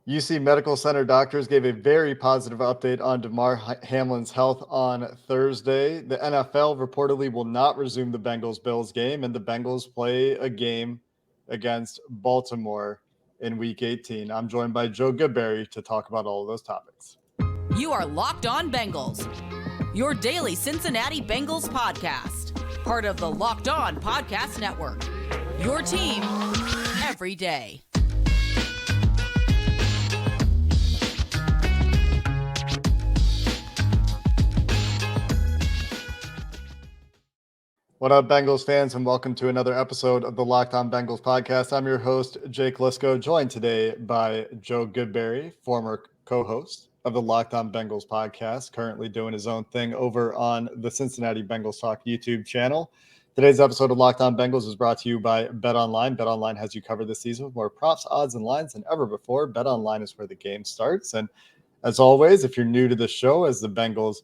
UC Medical Center doctors gave a very positive update on Damar Hamlin's health on Thursday. The NFL reportedly will not resume the Bengals-Bills game, and the Bengals play a game against Baltimore in Week 18. I'm joined by Joe Goodberry to talk about all of those topics. You are Locked On Bengals, your daily Cincinnati Bengals podcast, part of the Locked On Podcast Network, your team every day. What up, Bengals fans, and welcome to another episode of the Locked On Bengals podcast. I'm your host, Jake Liscow, joined today by Joe Goodberry, former co-host of the Locked On Bengals podcast, currently doing his own thing over on the Cincinnati Bengals Talk YouTube channel. Today's episode of Locked On Bengals is brought to you by BetOnline. BetOnline has you covered this season with more props, odds, and lines than ever before. BetOnline is where the game starts. And as always, if you're new to the show, as the Bengals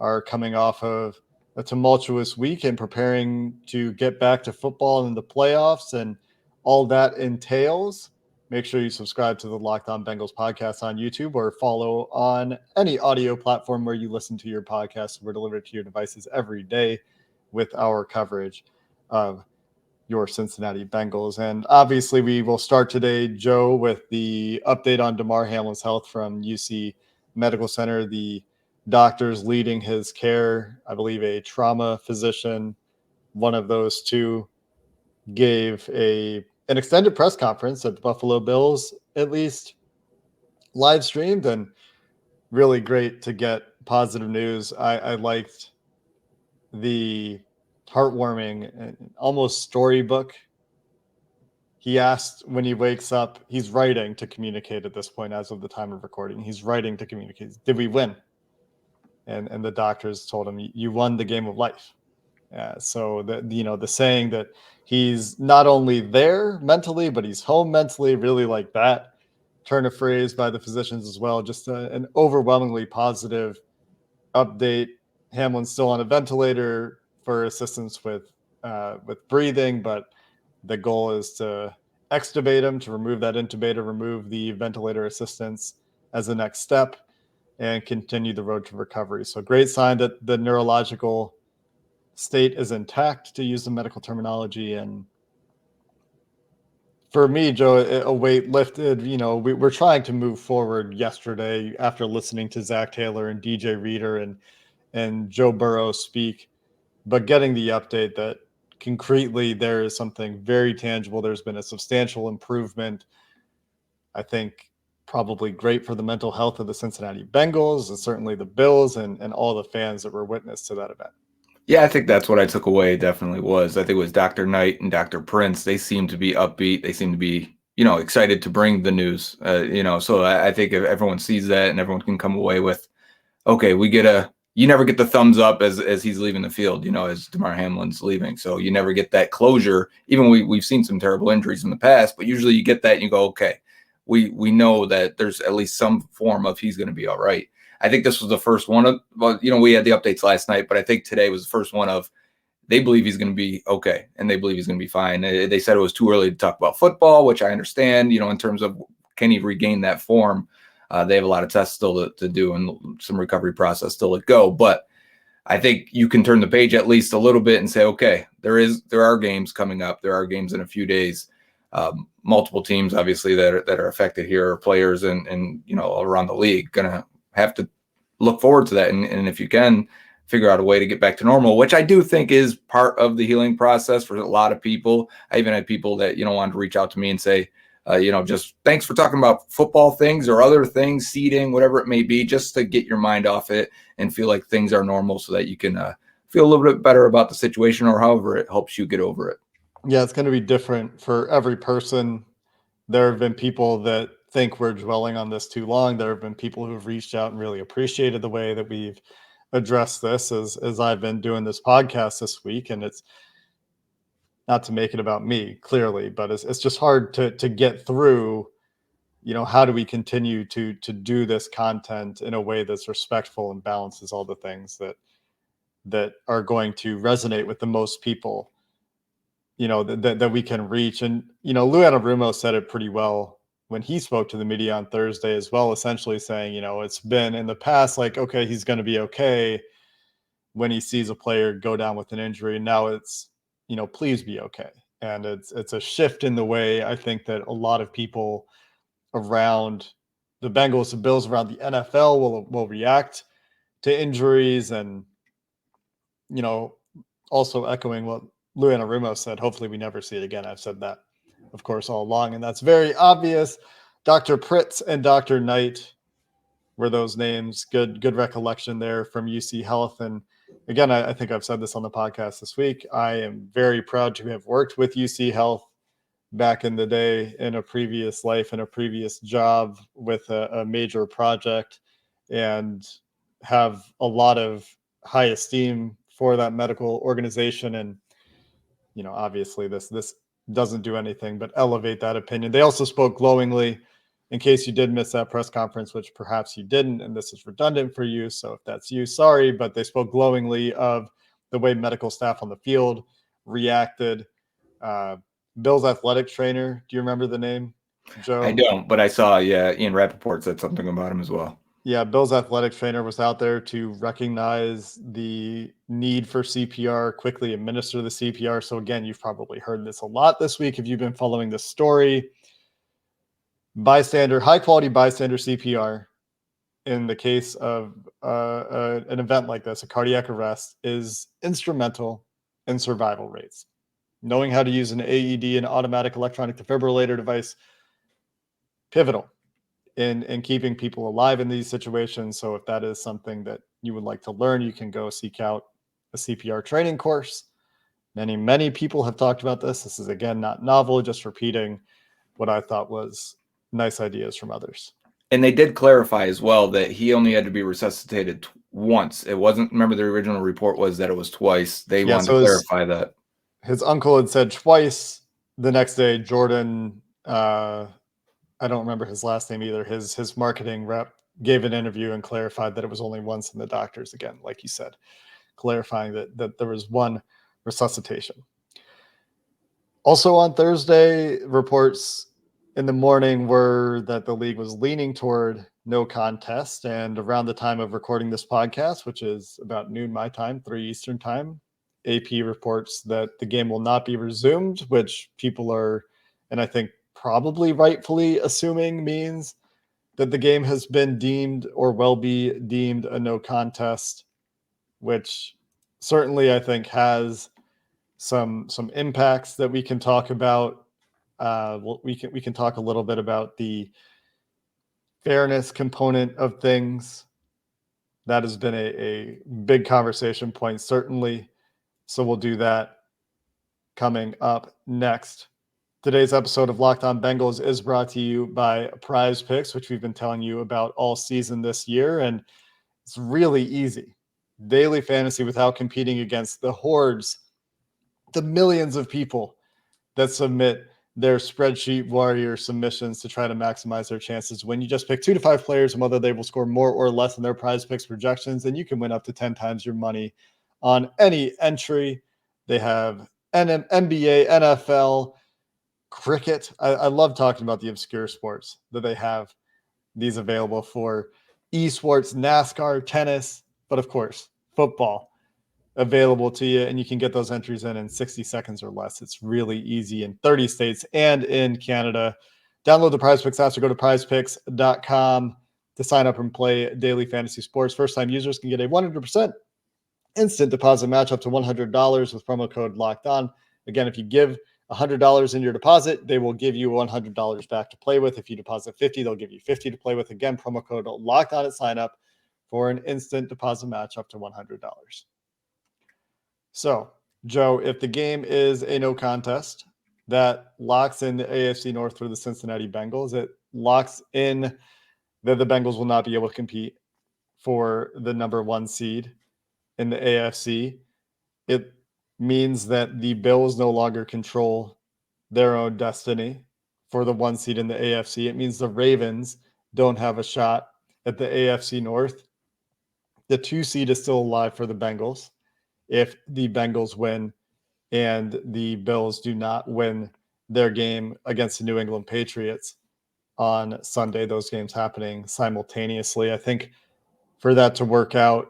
are coming off of a tumultuous week and preparing to get back to football and the playoffs and all that entails, make sure you subscribe to the Locked On Bengals podcast on YouTube or follow on any audio platform where you listen to your podcast. We're delivered to your devices every day with our coverage of your Cincinnati Bengals. And obviously we will start today, Joe, with the update on Damar Hamlin's health from UC Medical Center. The doctors leading his care, I believe a trauma physician, one of those two, gave an extended press conference at the Buffalo Bills, at least live streamed, and really great to get positive news. I liked the heartwarming, almost storybook. He asked when he wakes up, he's writing to communicate at this point as of the time of recording. He's writing to communicate. Did we win? And the doctors told him, you won the game of life. So the saying that he's not only there mentally, but he's home mentally, really like that turn of phrase by the physicians as well. Just an overwhelmingly positive update. Hamlin's still on a ventilator for assistance with breathing, but the goal is to extubate him, to remove that intubator, remove the ventilator assistance as the next step, and continue the road to recovery. So great sign that the neurological state is intact, to use the medical terminology. And for me, Joe, a weight lifted. We're trying to move forward yesterday after listening to Zach Taylor and DJ Reader and Joe Burrows speak, but getting the update that concretely there is something very tangible. There's been a substantial improvement. I think probably great for the mental health of the Cincinnati Bengals and certainly the Bills and all the fans that were witness to that event. Yeah, I think that's what I took away. Definitely was. I think it was Dr. Knight and Dr. Prince. They seem to be upbeat. They seem to be, excited to bring the news. So I think if everyone sees that and everyone can come away with, okay, you never get the thumbs up as he's leaving the field, as Damar Hamlin's leaving. So you never get that closure. Even we've seen some terrible injuries in the past, but usually you get that and you go, okay, we know that there's at least some form of he's going to be all right. I think this was the first one of, we had the updates last night, but I think today was the first one of they believe he's going to be okay and they believe he's going to be fine. They said it was too early to talk about football, which I understand, in terms of can he regain that form? They have a lot of tests still to do and some recovery process still to go. But I think you can turn the page at least a little bit and say, okay, there are games coming up. There are games in a few days. Multiple teams, obviously, that are affected here, players and around the league, going to have to look forward to that. And if you can figure out a way to get back to normal, which I do think is part of the healing process for a lot of people. I even had people that, wanted to reach out to me and say, just thanks for talking about football things or other things, seeding, whatever it may be, just to get your mind off it and feel like things are normal so that you can feel a little bit better about the situation or however it helps you get over it. Yeah, it's going to be different for every person. There have been people that think we're dwelling on this too long. There have been people who've reached out and really appreciated the way that we've addressed this as I've been doing this podcast this week. And it's not to make it about me, clearly, but it's just hard to get through. How do we continue to do this content in a way that's respectful and balances all the things that are going to resonate with the most people, that we can reach. And, Lou Anarumo said it pretty well when he spoke to the media on Thursday as well, essentially saying, it's been in the past like, okay, he's going to be okay when he sees a player go down with an injury. Now it's, please be okay. And it's a shift in the way I think that a lot of people around the Bengals and Bills around the NFL will react to injuries. And, also echoing what Lou Anarumo said, hopefully we never see it again. I've said that, of course, all along, and that's very obvious. Dr. Pritz and Dr. Knight were those names. Good recollection there from UC Health. And again, I think I've said this on the podcast this week. I am very proud to have worked with UC Health back in the day in a previous life, in a previous job with a major project, and have a lot of high esteem for that medical organization. And, obviously this doesn't do anything but elevate that opinion. They also spoke glowingly, in case you did miss that press conference, which perhaps you didn't, and this is redundant for you. So if that's you, sorry, but they spoke glowingly of the way medical staff on the field reacted. Bill's athletic trainer, do you remember the name, Joe? I don't, but I saw, Ian Rappaport said something about him as well. Yeah, Bill's athletic trainer was out there to recognize the need for CPR, quickly administer the CPR. So again, you've probably heard this a lot this week if you've been following this story. High quality bystander CPR in the case of an event like this, a cardiac arrest, is instrumental in survival rates. Knowing how to use an AED, an automatic electronic defibrillator device, pivotal in keeping people alive in these situations. So if that is something that you would like to learn, you can go seek out a CPR training course. Many people have talked about this. This is, again, not novel, just repeating what I thought was nice ideas from others. And they did clarify as well that he only had to be resuscitated once. It wasn't, remember the original report was that it was twice. They wanted to clarify that. His uncle had said twice. The next day, Jordan, I don't remember his last name either. His marketing rep gave an interview and clarified that it was only once, and the doctors, again, like you said, clarifying that there was one resuscitation. Also on Thursday, reports in the morning were that the league was leaning toward no contest. And around the time of recording this podcast, which is about noon my time, 3 Eastern time, AP reports that the game will not be resumed, which people are, and I think probably rightfully assuming means that the game has been deemed or will be deemed a no contest, which certainly I think has some impacts that we can talk about. We can talk a little bit about the fairness component of things. That has been a big conversation point, certainly. So we'll do that coming up next. Today's episode of Locked On Bengals is brought to you by PrizePicks, which we've been telling you about all season this year. And it's really easy. Daily fantasy without competing against the hordes, the millions of people that submit their spreadsheet warrior submissions to try to maximize their chances. When you just pick 2 to 5 players and whether they will score more or less than their PrizePicks projections, then you can win up to 10 times your money on any entry. They have NBA, NFL, cricket. I love talking about the obscure sports that they have these available for. Esports, NASCAR, tennis, but of course, football available to you. And you can get those entries in 60 seconds or less. It's really easy in 30 states and in Canada. Download the PrizePicks app or go to prizepicks.com to sign up and play daily fantasy sports. First-time users can get a 100% instant deposit match up to $100 with promo code Locked On. Again, if you give $100 in your deposit, they will give you $100 back to play with. If you deposit $50, they'll give you $50 to play with. Again, promo code Locked On at sign up for an instant deposit match up to $100. So, Joe, if the game is a no contest, that locks in the AFC North for the Cincinnati Bengals. It locks in that the Bengals will not be able to compete for the number 1 seed in the AFC. It means that the Bills no longer control their own destiny for the 1 seed in the AFC. It means the Ravens don't have a shot at the AFC North. The 2 seed is still alive for the Bengals if the Bengals win and the Bills do not win their game against the New England Patriots on Sunday, those games happening simultaneously. I think for that to work out,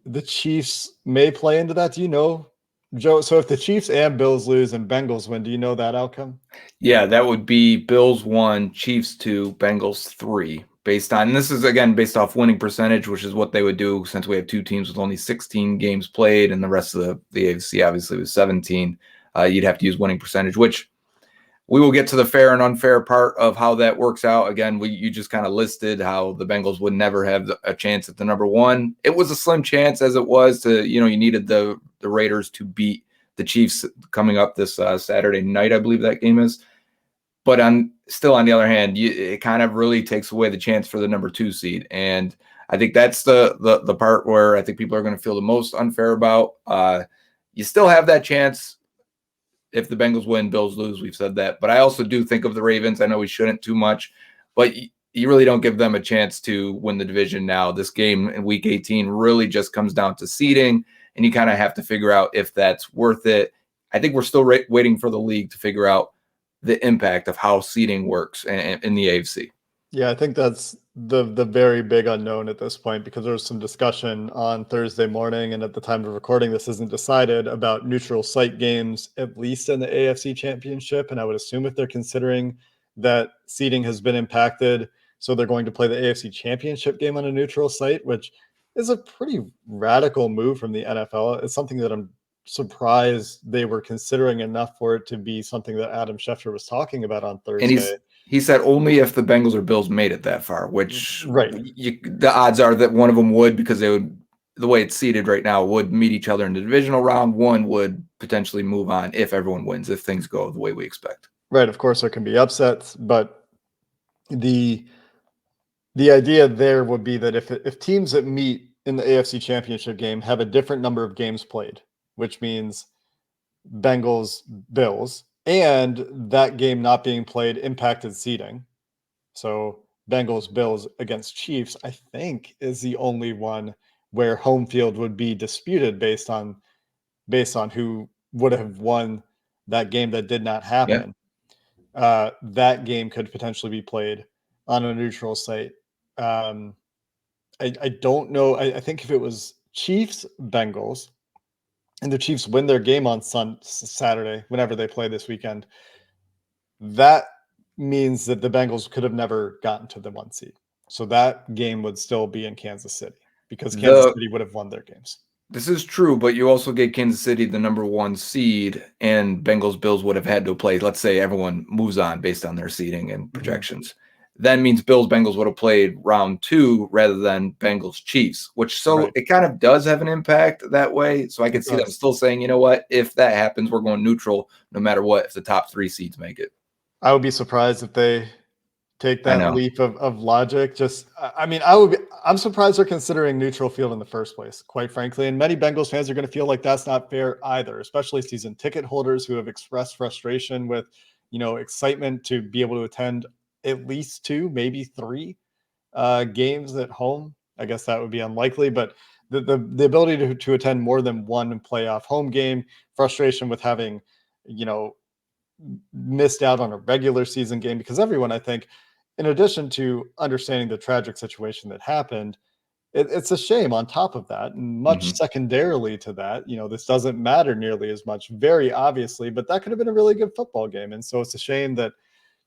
the Chiefs may play into that. Do you know, Joe? So if the Chiefs and Bills lose and Bengals win, do you know that outcome? Yeah, that would be Bills 1, Chiefs 2, Bengals 3. Based on, and this is again based off winning percentage, which is what they would do since we have two teams with only 16 games played, and the rest of the AFC obviously was 17. You'd have to use winning percentage, which we will get to the fair and unfair part of how that works out. Again, you just kind of listed how the Bengals would never have a chance at the number one. It was a slim chance as it was to, you needed the Raiders to beat the Chiefs coming up this Saturday night, I believe that game is. But on the other hand, it kind of really takes away the chance for the number 2 seed. And I think that's the part where I think people are going to feel the most unfair about. You still have that chance if the Bengals win, Bills lose. We've said that. But I also do think of the Ravens. I know we shouldn't too much, but you really don't give them a chance to win the division now. This game in Week 18 really just comes down to seeding, and you kind of have to figure out if that's worth it. I think we're still waiting for the league to figure out the impact of how seeding works in the AFC. Yeah, I think that's the very big unknown at this point, because there was some discussion on Thursday morning, and at the time of recording, this isn't decided, about neutral site games, at least in the AFC Championship. And I would assume if they're considering that seeding has been impacted, so they're going to play the AFC Championship game on a neutral site, which is a pretty radical move from the NFL. It's something that I'm surprised they were considering enough for it to be something that Adam Schefter was talking about on Thursday. And he said only if the Bengals or Bills made it that far, which right. The odds are that one of them would, because they would, the way it's seeded right now, would meet each other in the divisional round. One would potentially move on if everyone wins, if things go the way we expect. Right. Of course, there can be upsets, but the idea there would be that if teams that meet in the AFC Championship game have a different number of games played, which means Bengals, Bills, and that game not being played impacted seeding. So Bengals, Bills against Chiefs, I think, is the only one where home field would be disputed based on who would have won that game that did not happen. Yeah. That game could potentially be played on a neutral site. I don't know. I think if it was Chiefs, Bengals, and the Chiefs win their game on Saturday, whenever they play this weekend, that means that the Bengals could have never gotten to the 1 seed. So that game would still be in Kansas City, because Kansas City would have won their games. This is true, but you also get Kansas City the number 1 seed, and Bengals Bills would have had to play. Let's say everyone moves on based on their seeding and projections. Mm-hmm. That means Bills Bengals would have played round 2 rather than Bengals Chiefs, which right. It kind of does have an impact that way. So I could see them still saying, you know what, if that happens, we're going neutral no matter what, if the top 3 seeds make it. I would be surprised if they take that leap of logic. I'm surprised they're considering neutral field in the first place, quite frankly. And many Bengals fans are going to feel like that's not fair either, especially season ticket holders who have expressed frustration with, excitement to be able to attend at least 2, maybe 3 games at home. I guess that would be unlikely, but the ability to attend more than one playoff home game, frustration with having, missed out on a regular season game, because everyone, I think, in addition to understanding the tragic situation that happened, it's a shame on top of that, and much secondarily to that, this doesn't matter nearly as much, very obviously, but that could have been a really good football game. And so it's a shame that,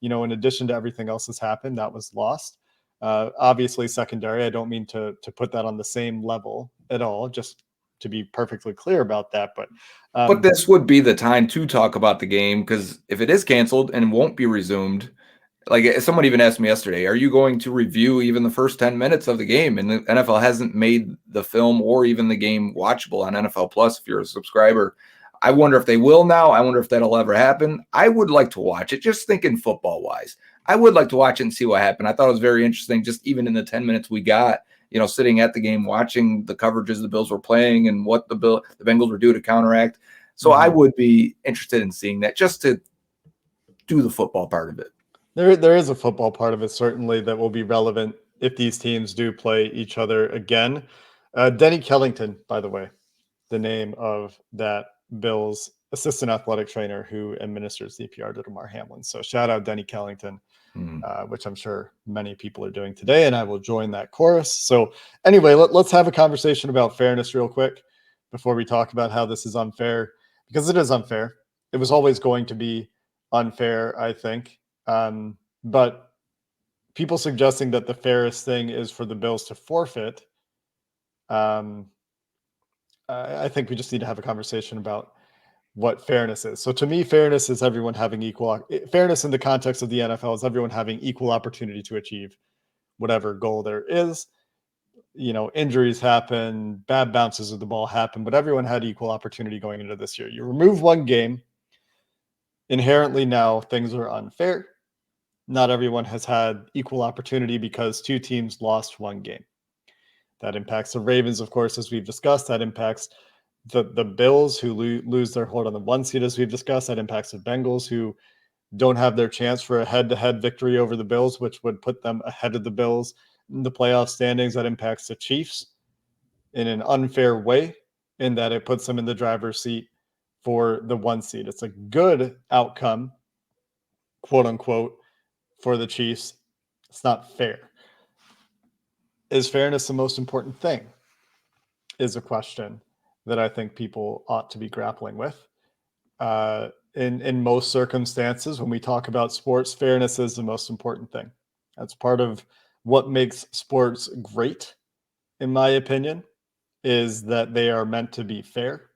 in addition to everything else that's happened, that was lost. Obviously secondary, I don't mean to put that on the same level at all, just to be perfectly clear about that. But this would be the time to talk about the game, because if it is canceled and won't be resumed, like someone even asked me yesterday, are you going to review even the first 10 minutes of the game? And the NFL hasn't made the film or even the game watchable on NFL Plus if you're a subscriber. I wonder if they will now. I wonder if that'll ever happen. I would like to watch it, just thinking football-wise. I would like to watch it and see what happened. I thought it was very interesting, just even in the 10 minutes we got, sitting at the game, watching the coverages the Bills were playing and what the Bengals were doing to counteract. So I would be interested in seeing that, just to do the football part of it. There is a football part of it, certainly, that will be relevant if these teams do play each other again. Denny Kellington, by the way, the name of that Bills assistant athletic trainer who administers CPR to Damar Hamlin. So shout out Denny Kellington which I'm sure many people are doing today, and I will join that chorus. So anyway, let's have a conversation about fairness real quick before we talk about how this is unfair, because it is unfair. It was always going to be unfair, I think. But people suggesting that the fairest thing is for the Bills to forfeit, I think we just need to have a conversation about what fairness is. So to me, fairness is everyone having fairness in the context of the NFL is everyone having equal opportunity to achieve whatever goal there is. Injuries happen, bad bounces of the ball happen, but everyone had equal opportunity going into this year. You remove one game, inherently now things are unfair. Not everyone has had equal opportunity because two teams lost one game. That impacts the Ravens, of course, as we've discussed. That impacts the Bills, who lose their hold on the 1 seed, as we've discussed. That impacts the Bengals, who don't have their chance for a head-to-head victory over the Bills, which would put them ahead of the Bills in the playoff standings. That impacts the Chiefs in an unfair way, in that it puts them in the driver's seat for the 1 seed. It's a good outcome, quote unquote, for the Chiefs. It's not fair. Is fairness the most important thing? Is a question that I think people ought to be grappling with. In most circumstances, when we talk about sports, fairness is the most important thing. That's part of what makes sports great, in my opinion, is that they are meant to be fair.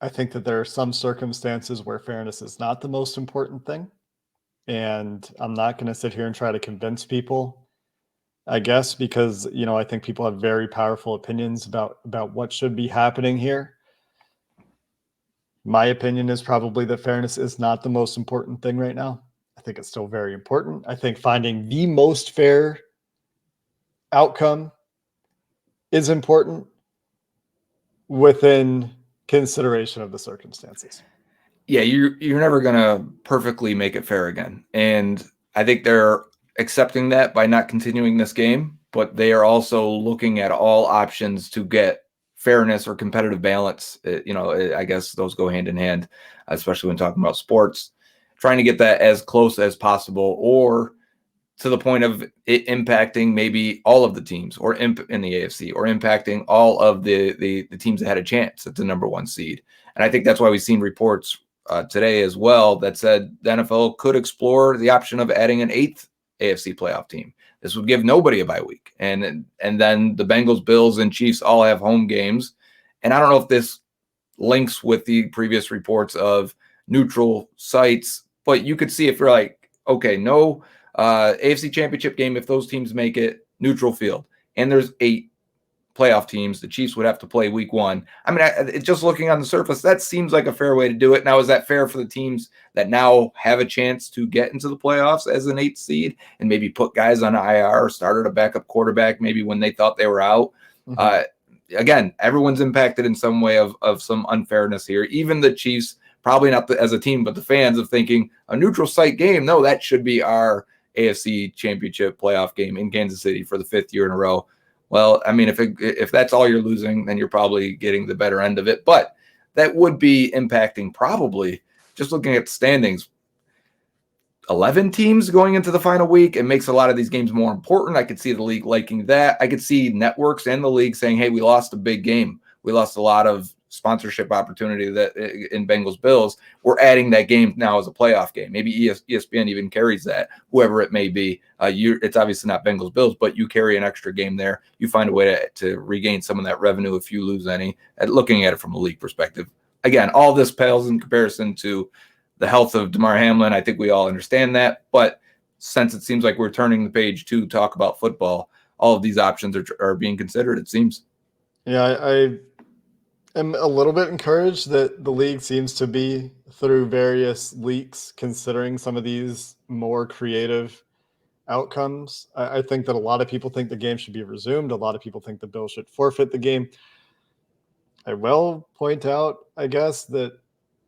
I think that there are some circumstances where fairness is not the most important thing. And I'm not going to sit here and try to convince people, I guess, because, I think people have very powerful opinions about what should be happening here. My opinion is probably that fairness is not the most important thing right now. I think it's still very important. I think finding the most fair outcome is important within consideration of the circumstances. Yeah, you're never gonna perfectly make it fair again, and I think they're accepting that by not continuing this game, but they are also looking at all options to get fairness or competitive balance. I guess those go hand in hand, especially when talking about sports, trying to get that as close as possible, or to the point of it impacting maybe all of the teams or in the AFC, or impacting all of the teams that had a chance at the number 1 seed. And I think that's why we've seen reports today as well that said the NFL could explore the option of adding an 8th AFC playoff team. This would give nobody a bye week. And then the Bengals, Bills, and Chiefs all have home games. And I don't know if this links with the previous reports of neutral sites, but you could see if you're like, okay, no AFC championship game, if those teams make it, neutral field. And there's 8 playoff teams. The Chiefs would have to play week 1. I mean, just looking on the surface, that seems like a fair way to do it. Now, is that fair for the teams that now have a chance to get into the playoffs as an 8th seed and maybe put guys on IR or started a backup quarterback maybe when they thought they were out? Mm-hmm. Again, everyone's impacted in some way of some unfairness here. Even the Chiefs, probably not as a team, but the fans of thinking a neutral site game, no, that should be our AFC championship playoff game in Kansas City for the 5th year in a row. Well, I mean, if that's all you're losing, then you're probably getting the better end of it. But that would be impacting, probably, just looking at the standings, 11 teams going into the final week. It makes a lot of these games more important. I could see the league liking that. I could see networks and the league saying, hey, we lost a big game. We lost a lot of sponsorship opportunity that in Bengals-Bills. We're adding that game now as a playoff game. Maybe ESPN even carries that, whoever it may be. It's obviously not Bengals-Bills, but you carry an extra game there. You find a way to regain some of that revenue if you lose any. Looking at it from a league perspective, again, all this pales in comparison to the health of Damar Hamlin. I think we all understand that, but since it seems like we're turning the page to talk about football, all of these options are being considered, it seems. Yeah, I am a little bit encouraged that the league seems to be, through various leaks, considering some of these more creative outcomes. I think that a lot of people think the game should be resumed. A lot of people think the Bills should forfeit the game. I will point out, I guess, that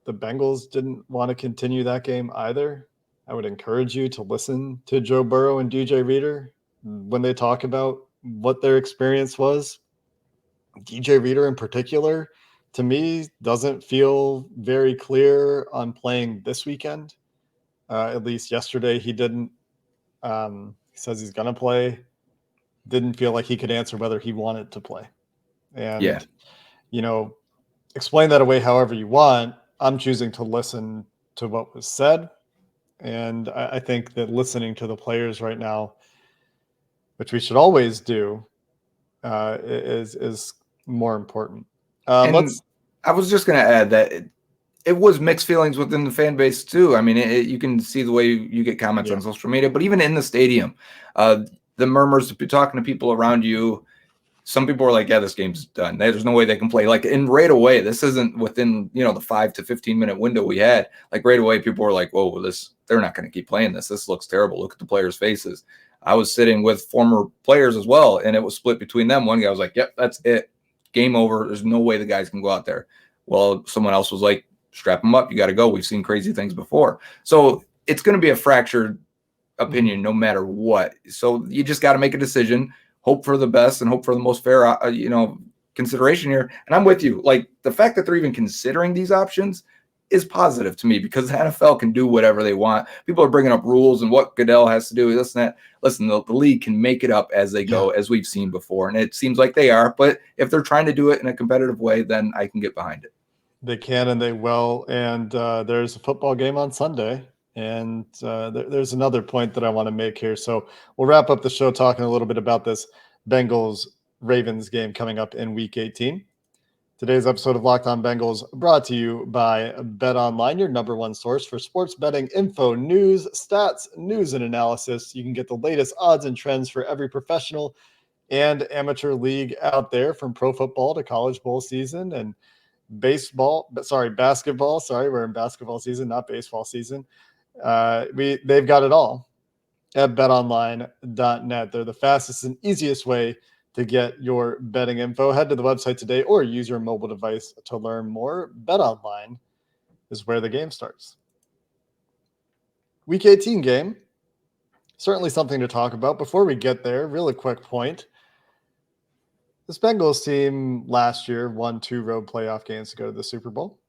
the Bengals didn't want to continue that game either. I would encourage you to listen to Joe Burrow and DJ Reader when they talk about what their experience was. DJ Reader in particular, to me, doesn't feel very clear on playing this weekend. At least yesterday he didn't. He says he's going to play. Didn't feel like he could answer whether he wanted to play. Yeah. And, explain that away however you want. I'm choosing to listen to what was said. And I think that listening to the players right now, which we should always do, is more important. And I was just going to add that it was mixed feelings within the fan base too. I mean, you can see the way you get comments on social media, but even in the stadium, the murmurs, talking to people around you, some people were like, yeah, this game's done. There's no way they can play. Like, and right away, this isn't within, the 5 to 15 minute window we had. Like right away, people were like, whoa, they're not going to keep playing this. This looks terrible. Look at the players' faces. I was sitting with former players as well, and it was split between them. One guy was like, yep, that's it. Game over. There's no way the guys can go out there. Well, someone else was like, strap them up. You got to go. We've seen crazy things before. So it's going to be a fractured opinion no matter what. So you just got to make a decision, hope for the best, and hope for the most fair, consideration here. And I'm with you. Like, the fact that they're even considering these options is positive to me, because the NFL can do whatever they want. People are bringing up rules and what Goodell has to do, this and that. Listen, the league can make it up as they go, as we've seen before. And it seems like they are. But if they're trying to do it in a competitive way, then I can get behind it. They can and they will. And there's a football game on Sunday. And there's another point that I want to make here. So we'll wrap up the show talking a little bit about this Bengals-Ravens game coming up in Week 18. Today's episode of Locked On Bengals brought to you by BetOnline, your number one source for sports betting info, news, stats, news, and analysis. You can get the latest odds and trends for every professional and amateur league out there, from pro football to college bowl season and basketball. Sorry, we're in basketball season, not baseball season. They've got it all at betonline.net. They're the fastest and easiest way to get your betting info. Head to the website today or use your mobile device to learn more. BetOnline is where the game starts. Week 18 game, certainly something to talk about. Before we get there, really quick point. This Bengals team last year won 2 road playoff games to go to the Super Bowl.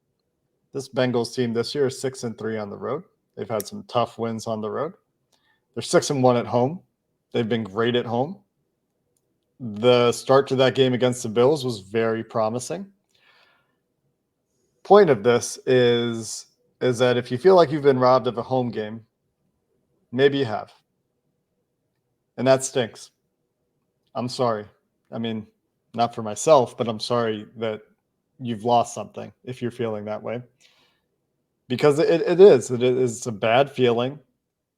This Bengals team this year is 6-3 on the road. They've had some tough wins on the road. They're 6-1 at home. They've been great at home. The start to that game against the Bills was very promising. Point of this is that if you feel like you've been robbed of a home game, maybe you have. And that stinks. I'm sorry. I mean, not for myself, but I'm sorry that you've lost something if you're feeling that way. Because it is a bad feeling.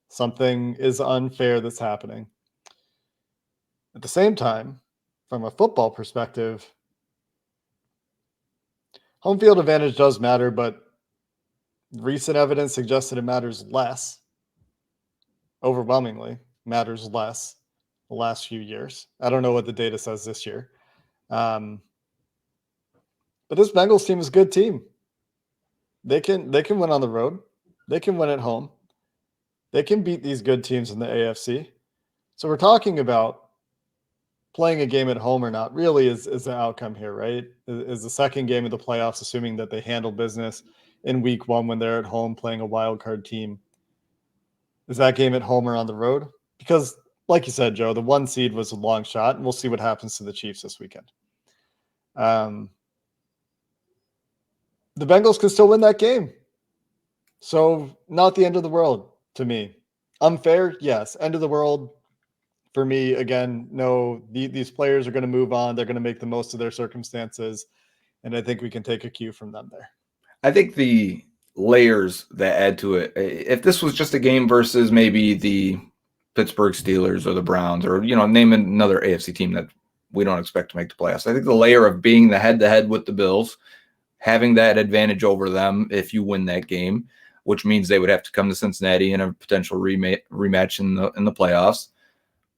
Something is unfair that's happening. At the same time, from a football perspective, home field advantage does matter, but recent evidence suggests that it matters less. Overwhelmingly matters less the last few years. I don't know what the data says this year. But this Bengals team is a good team. They can win on the road. They can win at home. They can beat these good teams in the AFC. So we're talking about playing a game at home or not really is the outcome here, right? Is the second game of the playoffs, assuming that they handle business in week 1 when they're at home playing a wild card team. Is that game at home or on the road? Because, like you said, Joe, the 1 seed was a long shot, and we'll see what happens to the Chiefs this weekend. The Bengals can still win that game. So not the end of the world to me. Unfair? Yes. End of the world? For me, again, no, these players are going to move on. They're going to make the most of their circumstances. And I think we can take a cue from them there. I think the layers that add to it, if this was just a game versus maybe the Pittsburgh Steelers or the Browns or, name another AFC team that we don't expect to make the playoffs. I think the layer of being the head-to-head with the Bills, having that advantage over them if you win that game, which means they would have to come to Cincinnati in a potential rematch in the playoffs,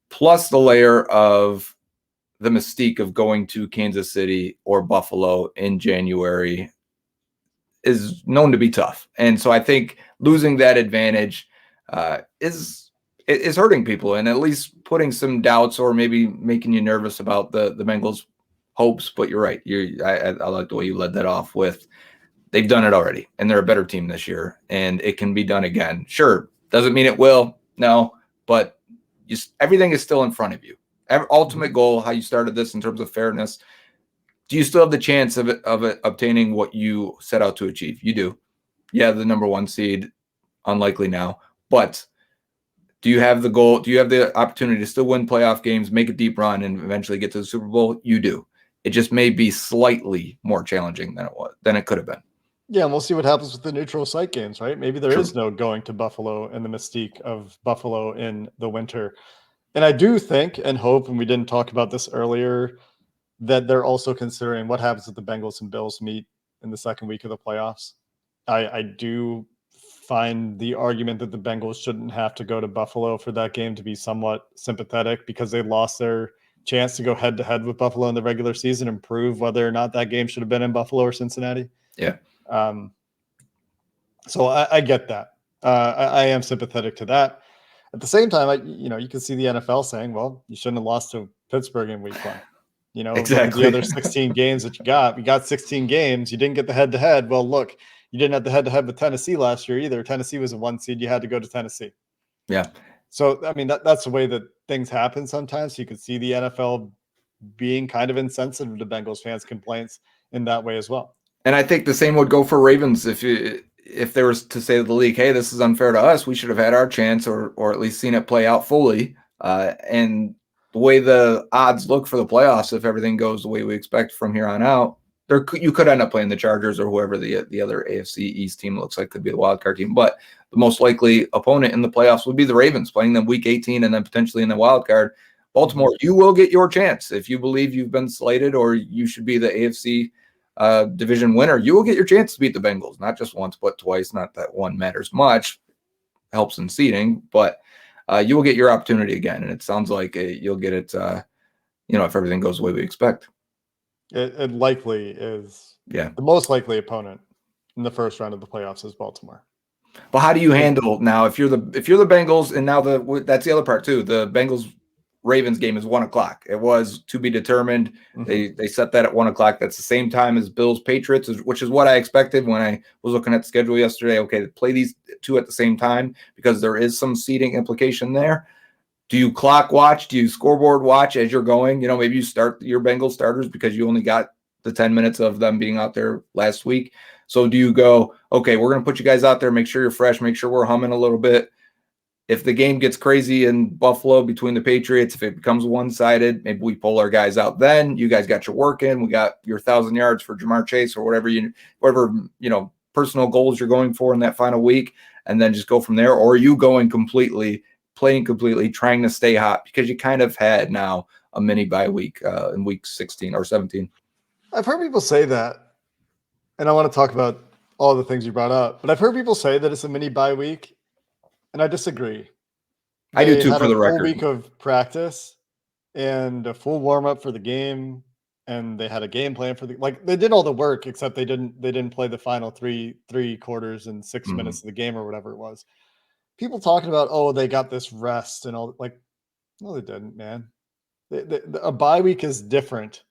plus the layer of the mystique of going to Kansas City or Buffalo in January is known to be tough. And so I think losing that advantage is hurting people and at least putting some doubts or maybe making you nervous about the Bengals' hopes. But you're right. I like the way you led that off with They've done it already, and they're a better team this year, and it can be done again. Sure, doesn't mean it will, no, but everything is still in front of you. Ultimate goal, how you started this in terms of fairness, do you still have the chance of it obtaining what you set out to achieve? You do. Yeah, the number 1 seed, unlikely now, but do you have the goal? Do you have the opportunity to still win playoff games, make a deep run, and eventually get to the Super Bowl? You do. It just may be slightly more challenging than it could have been. Yeah, and we'll see what happens with the neutral site games, right? Maybe there True. is no going to Buffalo and the mystique of Buffalo in the winter. And I do think and hope, and we didn't talk about this earlier, that they're also considering what happens if the Bengals and Bills meet in the second week of the playoffs. I do find the argument that the Bengals shouldn't have to go to Buffalo for that game to be somewhat sympathetic, because they lost their chance to go head-to-head with Buffalo in the regular season and prove whether or not that game should have been in Buffalo or Cincinnati. Yeah. So I get that. I am sympathetic to that. At the same time, you can see the NFL saying, well, you shouldn't have lost to Pittsburgh in week 1. Exactly. The other 16 games that you got 16 games. You didn't get the head-to-head. Well, look, you didn't have the head-to-head with Tennessee last year either. Tennessee was a 1 seed. You had to go to Tennessee. Yeah. So, I mean, that's the way that things happen sometimes. You could see the NFL being kind of insensitive to Bengals fans' complaints in that way as well. And I think the same would go for Ravens. If there was to say to the league, hey, this is unfair to us, we should have had our chance or at least seen it play out fully. And the way the odds look for the playoffs, if everything goes the way we expect from here on out, you could end up playing the Chargers or whoever the other AFC East team looks like could be the wild card team. But the most likely opponent in the playoffs would be the Ravens, playing them week 18 and then potentially in the wild card. Baltimore, you will get your chance. If you believe you've been slated or you should be the AFC division winner, you will get your chance to beat the Bengals, not just once, but twice. Not that one matters much, helps in seeding, but you will get your opportunity again. And it sounds like you'll get it, if everything goes the way we expect. It likely is. Yeah. The most likely opponent in the first round of the playoffs is Baltimore. But how do you handle now if you're the Bengals, and now that's the other part too. The Bengals Ravens game is 1:00. It was to be determined. Mm-hmm. They set that at 1:00. That's the same time as Bills Patriots, which is what I expected when I was looking at the schedule yesterday. Okay, play these two at the same time because there is some seeding implication there. Do you clock watch? Do you scoreboard watch as you're going? Maybe you start your Bengals starters because you only got the 10 minutes of them being out there last week. So do you go, okay, we're going to put you guys out there, make sure you're fresh, make sure we're humming a little bit. If the game gets crazy in Buffalo between the Patriots, if it becomes one-sided, maybe we pull our guys out then. You guys got your work in. We got your 1,000 yards for Jamar Chase or whatever personal goals you're going for in that final week, and then just go from there. Or are you playing completely, trying to stay hot because you kind of had now a mini bye week in week 16 or 17? I've heard people say that, and I want to talk about all the things you brought up, but I've heard people say that it's a mini bye week, and I disagree. I do too, for the record. Full week of practice and a full warm up for the game, and they had a game plan for they did all the work except they didn't play the final three quarters and 6 minutes of the game or whatever it was. People talking about, oh, they got this rest and all, no, they didn't, man. A bye week is different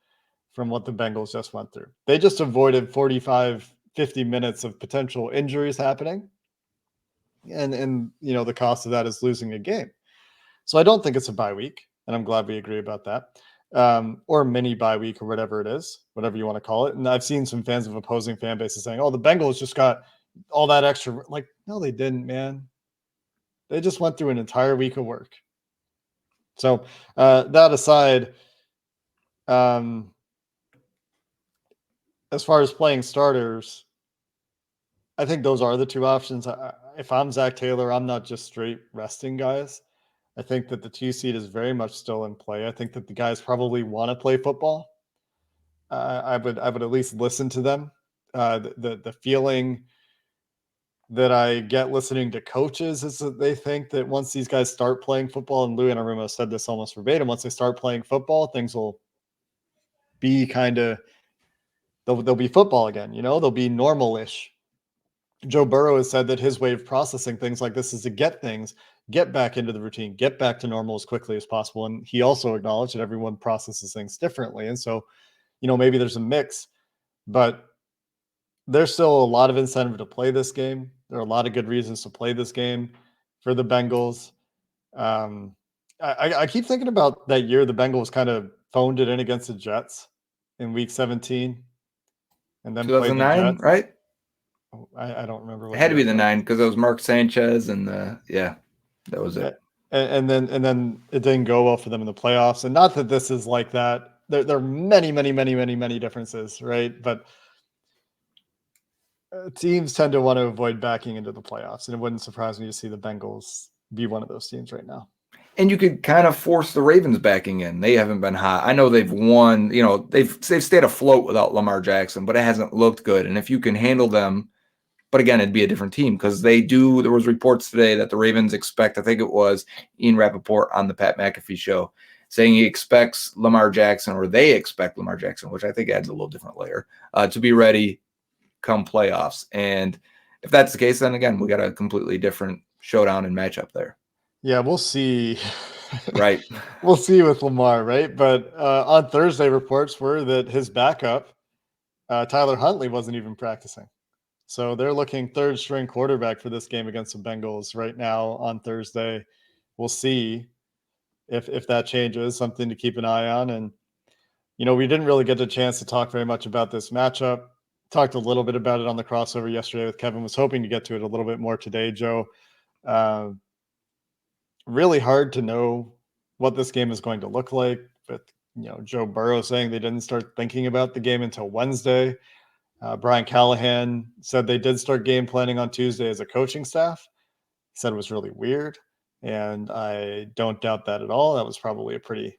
from what the Bengals just went through. They just avoided 45, 50 minutes of potential injuries happening. And the cost of that is losing a game. So I don't think it's a bye week, and I'm glad we agree about that. Or a mini bye week or whatever it is, whatever you want to call it. And I've seen some fans of opposing fan bases saying, oh, the Bengals just got all that extra. No, they didn't, man. They just went through an entire week of work. So that aside, as far as playing starters, I think those are the two options. If I'm Zach Taylor, I'm not just straight resting guys. I think that the 2 seed is very much still in play. I think that the guys probably want to play football. I would at least listen to them. The feeling that I get listening to coaches is that they think that once these guys start playing football, and Lou Anarumo said this almost verbatim, once they start playing football, things will be they'll be football again. They'll be normal-ish. Joe Burrow has said that his way of processing things like this is to get back into the routine, get back to normal as quickly as possible. And he also acknowledged that everyone processes things differently. And so, maybe there's a mix, but there's still a lot of incentive to play this game. There are a lot of good reasons to play this game for the Bengals. I keep thinking about that year the Bengals kind of phoned it in against the Jets in Week 17, and then played the 2009, Jets. right? I don't remember It what had to year be it the was. 9 because it was Mark Sanchez and that was it. And then it didn't go well for them in the playoffs. And not that this is like that. There are many differences, right? But teams tend to want to avoid backing into the playoffs, and it wouldn't surprise me to see the Bengals be one of those teams right now. And you could kind of force the Ravens backing in. They haven't been hot. I know they've won, they've stayed afloat without Lamar Jackson, but it hasn't looked good. And if you can handle them, but again, it'd be a different team because there was reports today that the Ravens expect, I think it was Ian Rappaport on the Pat McAfee show, saying he expects Lamar Jackson, or they expect Lamar Jackson, which I think adds a little different layer, to be ready come playoffs. And if that's the case, then again, we got a completely different showdown and matchup there. Yeah, we'll see. Right. We'll see with Lamar, right? But on Thursday, reports were that his backup, Tyler Huntley, wasn't even practicing. So they're looking third string quarterback for this game against the Bengals right now on Thursday. We'll see if that changes, something to keep an eye on. And, we didn't really get a chance to talk very much about this matchup. Talked a little bit about it on the crossover yesterday with Kevin. Was hoping to get to it a little bit more today, Joe. Really hard to know what this game is going to look like. With Joe Burrow saying they didn't start thinking about the game until Wednesday. Brian Callahan said they did start game planning on Tuesday as a coaching staff. He said it was really weird, and I don't doubt that at all. That was probably a pretty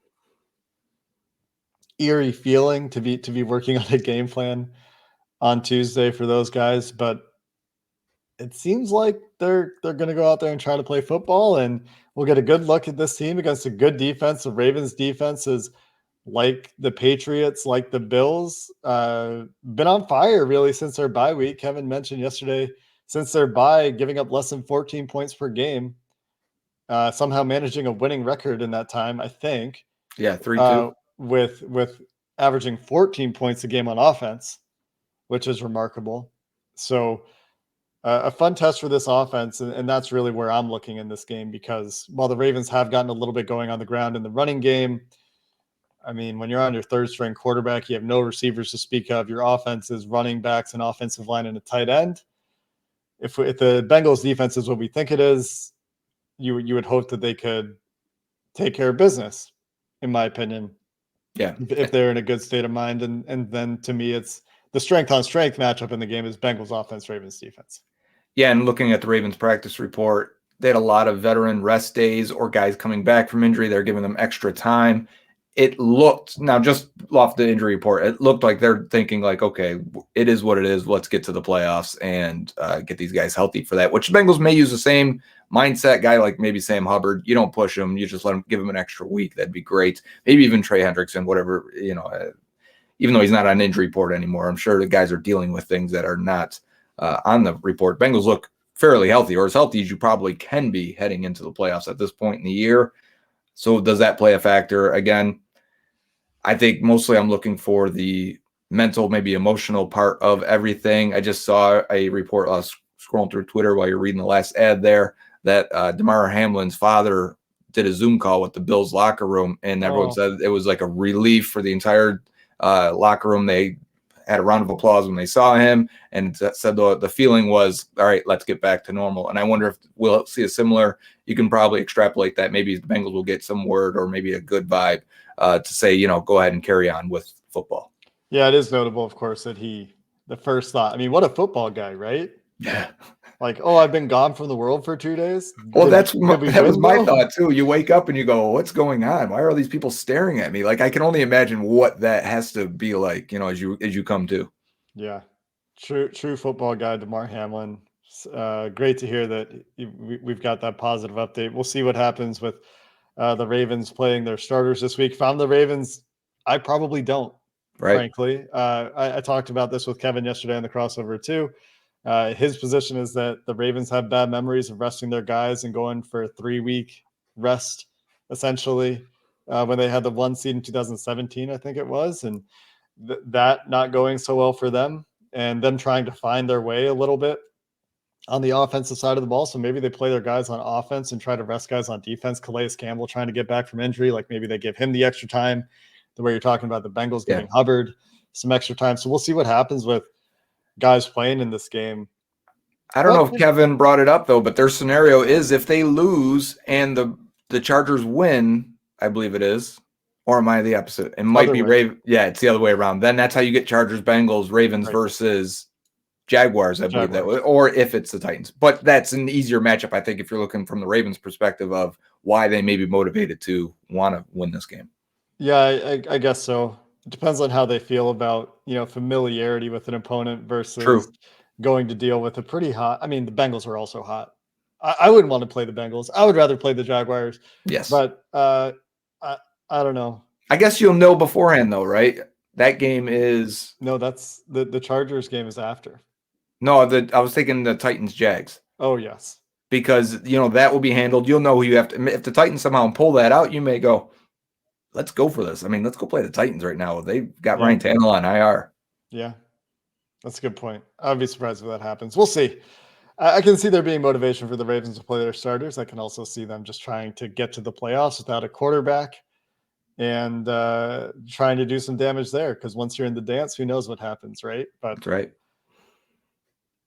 eerie feeling to be working on a game plan on Tuesday for those guys, but it seems like they're going to go out there and try to play football, and we'll get a good look at this team against a good defense. The Ravens defense is like the Patriots, like the Bills, been on fire really since their bye week. Kevin mentioned yesterday, since their bye, giving up less than 14 points per game, somehow managing a winning record in that time, I think. Yeah, 3-2. With averaging 14 points a game on offense, which is remarkable. So a fun test for this offense, and that's really where I'm looking in this game, because while the Ravens have gotten a little bit going on the ground in the running game, I mean, when you're on your third string quarterback, you have no receivers to speak of. Your offense is running backs and offensive line and a tight end. If the Bengals defense is what we think it is, you would hope that they could take care of business, in my opinion. Yeah. If they're in a good state of mind. And then to me, it's the strength on strength matchup in the game is Bengals offense, Ravens defense. Yeah, and looking at the Ravens practice report, they had a lot of veteran rest days or guys coming back from injury. They're giving them extra time. It looked, now just off the injury report, it looked like they're thinking like, okay, it is what it is. Let's get to the playoffs and get these guys healthy for that, which the Bengals may use the same mindset. Guy like maybe Sam Hubbard, you don't push him. You just let him, give him an extra week. That'd be great. Maybe even Trey Hendrickson, whatever, even though he's not on injury report anymore, I'm sure the guys are dealing with things that are not on the report. Bengals look fairly healthy, or as healthy as you probably can be heading into the playoffs at this point in the year. So does that play a factor? Again, I think mostly I'm looking for the mental, maybe emotional part of everything. I just saw a report, I was scrolling through Twitter while you're reading the last ad there, that Damar Hamlin's father did a Zoom call with the Bills locker room, and everyone said it was like a relief for the entire locker room. They had a round of applause when they saw him, and said the feeling was, all right, let's get back to normal. And I wonder if we'll see a similar, you can probably extrapolate that. Maybe the Bengals will get some word or maybe a good vibe to say, go ahead and carry on with football. Yeah, it is notable, of course, that the first thought, I mean, what a football guy, right? Yeah. Like, oh, I've been gone from the world for 2 days. Well, that was my thought too. You wake up and you go, what's going on? Why are all these people staring at me? Like, I can only imagine what that has to be like, as you come to. Yeah. True football guy, Damar Hamlin. Great to hear that we've got that positive update. We'll see what happens with the Ravens playing their starters this week. If I'm the Ravens, I probably don't, frankly. I talked about this with Kevin yesterday on the crossover too. His position is that the Ravens have bad memories of resting their guys and going for a 3-week rest, essentially, when they had the 1 seed in 2017, I think it was, and that not going so well for them. and them trying to find their way a little bit on the offensive side of the ball. So maybe they play their guys on offense and try to rest guys on defense. Calais Campbell trying to get back from injury. Like maybe they give him the extra time, the way you're talking about the Bengals giving Hubbard some extra time. So we'll see what happens with guys playing in this game. I don't know if Kevin brought it up though, but their scenario is if they lose and the Chargers win, I believe it is, or am I the opposite? It might be Ravens. Yeah, it's the other way around. Then that's how you get Chargers, Bengals, Ravens versus Jaguars, I believe that way, or if it's the Titans. But that's an easier matchup, I think, if you're looking from the Ravens' perspective of why they may be motivated to want to win this game. Yeah, I guess so. It depends on how they feel about, familiarity with an opponent versus going to deal with a pretty hot. I mean, the Bengals are also hot. I wouldn't want to play the Bengals. I would rather play the Jaguars. Yes. But I don't know. I guess you'll know beforehand, though, right? That game is... No, that's the Chargers game is after. No, I was thinking the Titans-Jags. Oh, yes. Because, that will be handled. You'll know who you have to... If the Titans somehow pull that out, you may go, let's go for this. I mean, let's go play the Titans right now. They've got Ryan Tannehill on IR. Yeah, that's a good point. I'd be surprised if that happens. We'll see. I can see there being motivation for the Ravens to play their starters. I can also see them just trying to get to the playoffs without a quarterback and trying to do some damage there. Because once you're in the dance, who knows what happens, right? But that's right.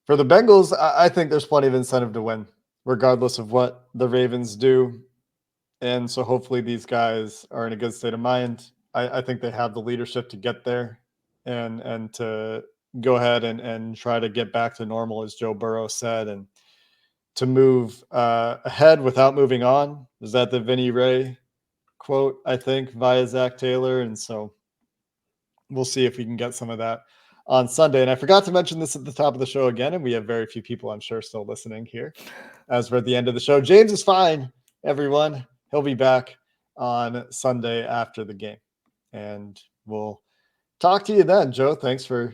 For the Bengals, I think there's plenty of incentive to win, regardless of what the Ravens do. And so hopefully these guys are in a good state of mind. I think they have the leadership to get there and to go ahead and try to get back to normal, as Joe Burrows said, and to move ahead without moving on. Is that the Vinny Ray quote, I think, via Zach Taylor? And so we'll see if we can get some of that on Sunday. And I forgot to mention this at the top of the show again, and we have very few people, I'm sure, still listening here as we're at the end of the show. James is fine, everyone. He'll be back on Sunday after the game. And we'll talk to you then. Joe, thanks for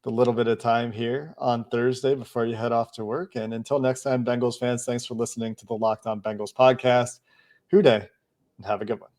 the little bit of time here on Thursday before you head off to work. And until next time, Bengals fans, thanks for listening to the Locked On Bengals podcast. Hoo day, and have a good one.